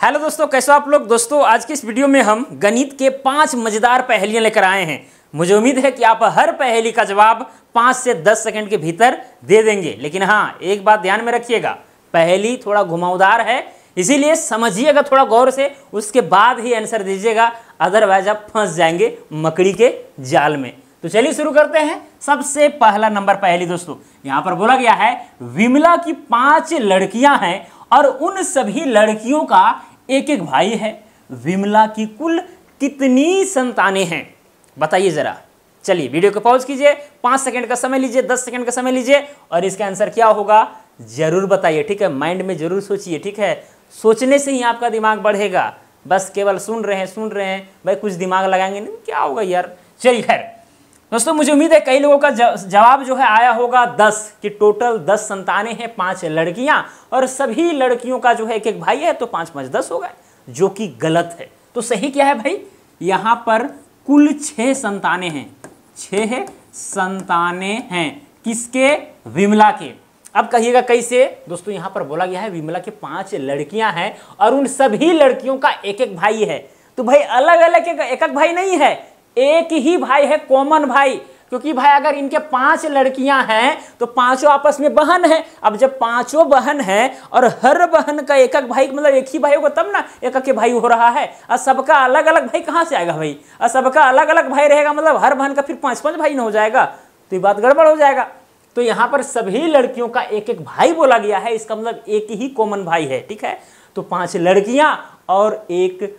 Hello दोस्तों, कैसे हो आप लोग। दोस्तों आज की इस वीडियो में हम गणित के 5 मजेदार पहेलियां लेकर आए हैं। मुझे उम्मीद है कि आप हर पहेली का जवाब 5 से 10 सेकंड के भीतर दे देंगे। लेकिन हाँ, एक बात ध्यान में रखिएगा, पहेली थोड़ा घुमावदार है, इसीलिए समझिएगा थोड़ा गौर से, उसके बाद ही आंसर दीजिएगा, अदरवाइज आप फंस जाएंगे मकड़ी के जाल में। तो चलिए शुरू करते हैं। सबसे पहला नंबर पहेली दोस्तों, यहां पर बोला गया है विमला की 5 लड़कियां हैं और उन सभी लड़कियों का एक एक भाई है। विमला की कुल कितनी संतानें हैं, बताइए जरा। चलिए वीडियो को पॉज कीजिए, 5 सेकंड का समय लीजिए, 10 सेकंड का समय लीजिए और इसका आंसर क्या होगा जरूर बताइए। ठीक है, माइंड में जरूर सोचिए। ठीक है, सोचने से ही आपका दिमाग बढ़ेगा। बस केवल सुन रहे हैं भाई, कुछ दिमाग लगाएंगे नहीं, क्या होगा यार। चलिए खैर दोस्तों, मुझे उम्मीद है कई लोगों का जवाब जो है आया होगा 10 कि टोटल 10 संतानें हैं, 5 लड़कियां और सभी लड़कियों का जो है एक एक भाई है, तो 5 5 10 हो गए, जो कि गलत है। तो सही क्या है भाई, यहां पर कुल 6 संतानें हैं। 6 संतानें हैं किसके, विमला के। अब कहिएगा कैसे दोस्तों, यहां पर बोला गया है विमला के 5 लड़कियां हैं और उन सभी लड़कियों का एक एक भाई है। तो भाई अलग अलग एक एक भाई नहीं है, एक ही भाई है, कॉमन भाई। क्योंकि भाई अगर इनके 5 लड़कियां हैं तो पांचों आपस में बहन है। अब जब पांचों बहन है और हर बहन का एक एक भाई, मतलब एक ही भाई होगा तब ना एक एक भाई हो रहा है। और सबका अलग अलग भाई कहां से आएगा भाई, और सबका अलग अलग भाई रहेगा, मतलब हर बहन का फिर 5 5 भाई ना हो जाएगा, तो ये बात गड़बड़ हो जाएगा। तो यहां पर सभी लड़कियों का एक एक भाई बोला गया है, इसका मतलब एक ही कॉमन भाई है। ठीक है, तो 5 लड़कियां और एक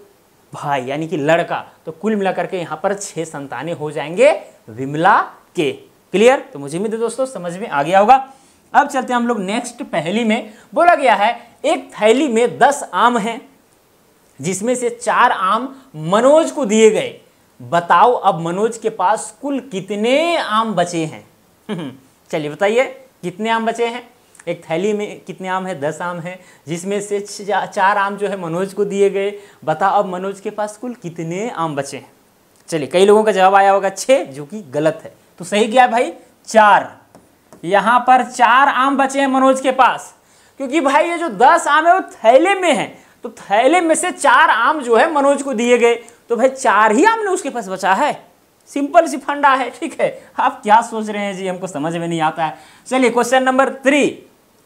भाई यानी कि लड़का, तो कुल मिलाकर के यहां पर 6 संतानें हो जाएंगे विमला के। क्लियर। तो मुझे उम्मीद है दोस्तों समझ में आ गया होगा। अब चलते हैं हम लोग नेक्स्ट पहेली में। बोला गया है एक थैली में 10 आम हैं, जिसमें से 4 आम मनोज को दिए गए। बताओ अब मनोज के पास कुल कितने आम बचे हैं। चलिए बताइए कितने आम बचे हैं। एक थैली में कितने आम है, 10 आम है, जिसमें से 4 आम जो है मनोज को दिए गए। बताओ अब मनोज के पास कुल कितने आम बचे हैं। चलिए कई लोगों का जवाब आया होगा 6, जो कि गलत है। तो सही क्या है भाई, 4। यहां पर 4 आम बचे हैं मनोज के पास, क्योंकि भाई ये जो 10 आम है वो थैले में है, तो थैले में से 4 आम जो है मनोज को दिए गए, तो भाई 4 ही आम ने उसके पास बचा है। सिंपल सी फंडा है। ठीक है, आप क्या सोच रहे हैं जी, हमको समझ में नहीं आता है। चलिए क्वेश्चन नंबर 3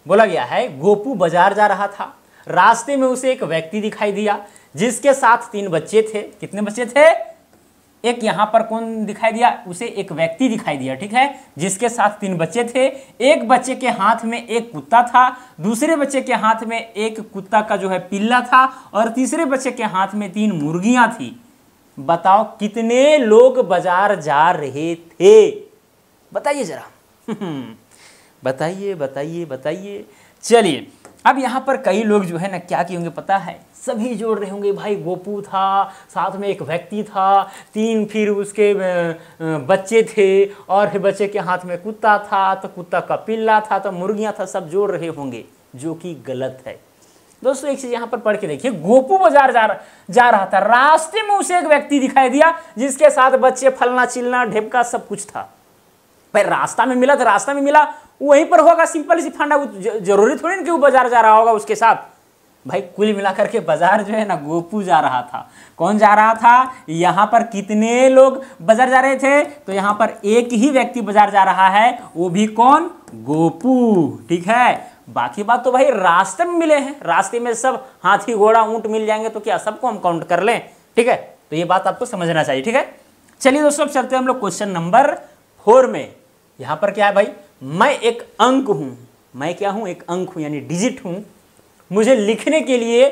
बोला गया है गोपू बाजार जा रहा था, रास्ते में उसे एक व्यक्ति दिखाई दिया जिसके साथ 3 बच्चे थे। कितने बच्चे थे, एक यहां पर कौन दिखाई दिया, उसे एक व्यक्ति दिखाई दिया। ठीक है, जिसके साथ 3 बच्चे थे। एक बच्चे के हाथ में एक कुत्ता था, दूसरे बच्चे के हाथ में एक कुत्ता का जो है पिल्ला था और तीसरे बच्चे के हाथ में 3 मुर्गियां थी। बताओ कितने लोग बाजार जा रहे थे, बताइए जरा। बताइए बताइए बताइए। चलिए अब यहां पर कई लोग जो है ना क्या किए होंगे पता है, सभी जोड़ रहे होंगे। भाई गोपू था, साथ में एक व्यक्ति था, 3 फिर उसके बच्चे थे और फिर बच्चे के हाथ में कुत्ता था, तो कुत्ता का पिल्ला था, तो मुर्गियां था, सब जोड़ रहे होंगे, जो कि गलत है। दोस्तों एक चीज यहां पर पढ़ के देखिए, गोपू बाजार जा रहा था, रास्ते में उसे एक व्यक्ति दिखाई दिया जिसके साथ बच्चे, फलना चिलना ढेपका सब कुछ था। भाई रास्ता में मिला तो रास्ता में मिला, वहीं पर होगा, सिंपल सी फंडा। जरूरी थोड़ी ना कि वो बाजार जा रहा होगा उसके साथ। भाई कुल मिलाकर के बाजार जो है ना गोपू जा रहा था। कौन जा रहा था, यहां पर कितने लोग बाजार जा रहे थे, तो यहां पर एक ही व्यक्ति बाजार जा रहा है, वो भी कौन, गोपू। ठीक है, बाकी बात तो भाई रास्ते में मिले हैं, रास्ते में सब हाथी घोड़ा ऊंट मिल जाएंगे, तो क्या सबको हम काउंट कर लें। ठीक है, तो ये बात आपको समझना चाहिए। ठीक है, चलिए दोस्तों अब चलते हैं हम लोग क्वेश्चन नंबर 4 में। यहां पर क्या है भाई, मैं एक अंक हूं। मैं क्या हूं, एक अंक हूं यानी डिजिट हूं। मुझे लिखने के लिए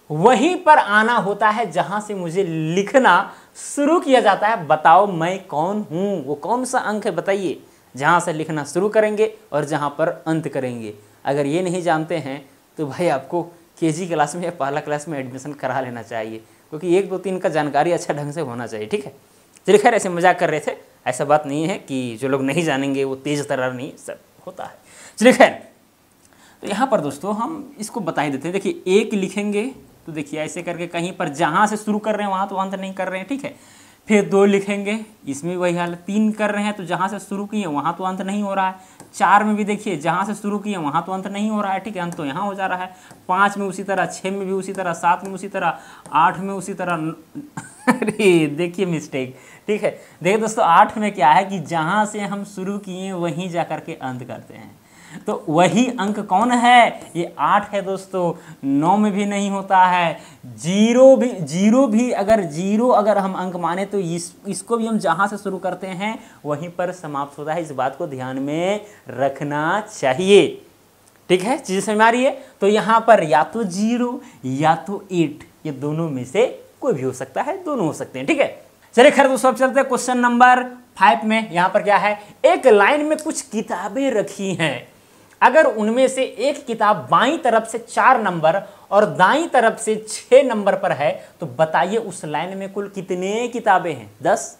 वहीं पर आना होता है जहां से मुझे लिखना शुरू किया जाता है। बताओ मैं कौन हूं, वो कौन सा अंक है बताइए, जहां से लिखना शुरू करेंगे और जहां पर अंत करेंगे। अगर ये नहीं जानते हैं तो भाई आपको केजी क्लास में या पहला क्लास में एडमिशन करा लेना चाहिए, क्योंकि 1 2 3 का जानकारी अच्छा ढंग से होना चाहिए। ठीक है, चलिए खैर ऐसे मजाक कर रहे थे, ऐसा बात नहीं है कि जो लोग नहीं जानेंगे वो तेज तर्रार नहीं, सब होता है। चलिए खैर, तो यहाँ पर दोस्तों हम इसको बता ही देते हैं। देखिए 1 लिखेंगे तो देखिए ऐसे करके कहीं पर जहाँ से शुरू कर रहे हैं वहाँ तो अंत नहीं कर रहे हैं। ठीक है, फिर 2 लिखेंगे, इसमें वही हाल, 3 कर रहे हैं तो जहाँ से शुरू किए वहाँ तो अंत नहीं हो रहा है। 4 में भी देखिए जहाँ से शुरू किए वहाँ तो अंत नहीं हो रहा है, ठीक है, अंत तो यहाँ हो जा रहा है। 5 में उसी तरह, 6 में भी उसी तरह, 7 में उसी तरह, 8 में उसी तरह। अरे देखिए मिस्टेक, ठीक है। देखिए दोस्तों 8 में क्या है कि जहाँ से हम शुरू किए वहीं जा कर के अंत करते हैं, तो वही अंक कौन है, ये 8 है दोस्तों। 9 में भी नहीं होता है, जीरो भी अगर हम अंक माने तो इसको भी हम जहाँ से शुरू करते हैं वहीं पर समाप्त होता है। इस बात को ध्यान में रखना चाहिए, ठीक है, चीज़ समझ में आ रही है। तो यहाँ पर या तो 0 या तो 8, ये दोनों में से कोई भी हो सकता है, दोनों हो सकते हैं, ठीक है। चलिए खैर दोस्तों अब चलते हैं क्वेश्चन नंबर 5 में। यहाँ पर क्या है, एक लाइन में कुछ किताबें रखी हैं, अगर उनमें से एक किताब बाईं तरफ से 4 नंबर और दाईं तरफ से 6 नंबर पर है, तो बताइए उस लाइन में कुल कितने किताबें हैं। 10।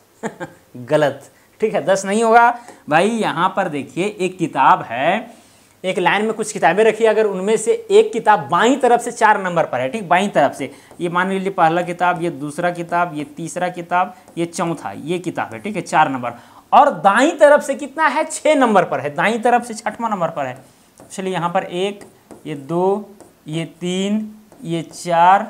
गलत, ठीक है, 10 नहीं होगा भाई। यहाँ पर देखिए एक किताब है, एक लाइन में कुछ किताबें रखी है, अगर उनमें से एक किताब बाईं तरफ से 4 नंबर पर है, ठीक, बाईं तरफ से, ये मान लीजिए पहला किताब, ये दूसरा किताब, ये तीसरा किताब, ये चौथा, ये किताब है, ठीक है, 4 नंबर, और दाईं तरफ से कितना है, 6 नंबर पर है, दाईं तरफ से 6वां नंबर पर है। चलिए यहाँ पर 1, ये 2, ये 3, ये 4,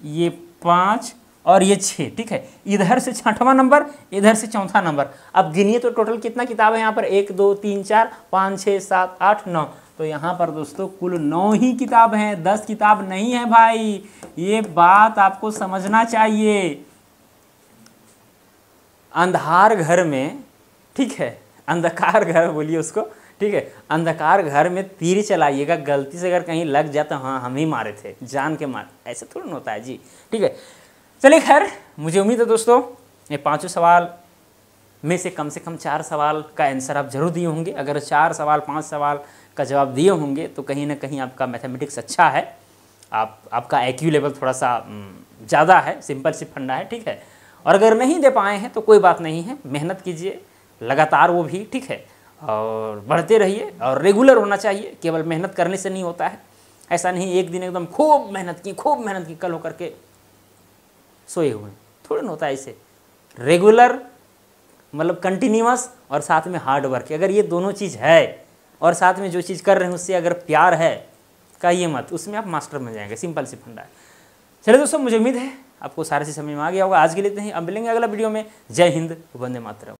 ये 5 और ये 6, ठीक है, इधर से 6वां नंबर, इधर से 4था नंबर। अब गिनिए तो टोटल कितना किताब है यहाँ पर, 1 2 3 4 5 6 7 8 9, तो यहाँ पर दोस्तों कुल 9 ही किताब हैं, 10 किताब नहीं है भाई, ये बात आपको समझना चाहिए। अंधार घर में, ठीक है, अंधकार घर बोलिए उसको, ठीक है, अंधकार घर में तीर चलाइएगा, गलती से अगर कहीं लग जाता, हाँ हम ही मारे थे, जान के मार, ऐसे थोड़ा होता है जी, ठीक है। चलिए खैर, मुझे उम्मीद है दोस्तों ये 5 सवाल में से कम 4 सवाल का आंसर आप जरूर दिए होंगे। अगर 4 सवाल 5 सवाल का जवाब दिए होंगे तो कहीं ना कहीं आपका मैथमेटिक्स अच्छा है, आपका IQ लेवल थोड़ा सा ज़्यादा है, सिंपल सी फंडा है, ठीक है। और अगर नहीं दे पाए हैं तो कोई बात नहीं है, मेहनत कीजिए लगातार, वो भी ठीक है, और बढ़ते रहिए, और रेगुलर होना चाहिए, केवल मेहनत करने से नहीं होता है। ऐसा नहीं एक दिन एकदम खूब मेहनत की कल होकर के सोए हुए, थोड़ा ना होता है। ऐसे रेगुलर मतलब कंटिन्यूअस और साथ में हार्ड वर्क, अगर ये दोनों चीज़ है और साथ में जो चीज़ कर रहे हैं उससे अगर प्यार है, कहिए मत, उसमें आप मास्टर बन जाएंगे, सिंपल सी फंडा है। चलिए दोस्तों मुझे उम्मीद है आपको सारी चीज़ समझ में आ गया होगा। आज के लिए इतना ही, अब मिलेंगे अगला वीडियो में। जय हिंद, वंदे मातरम।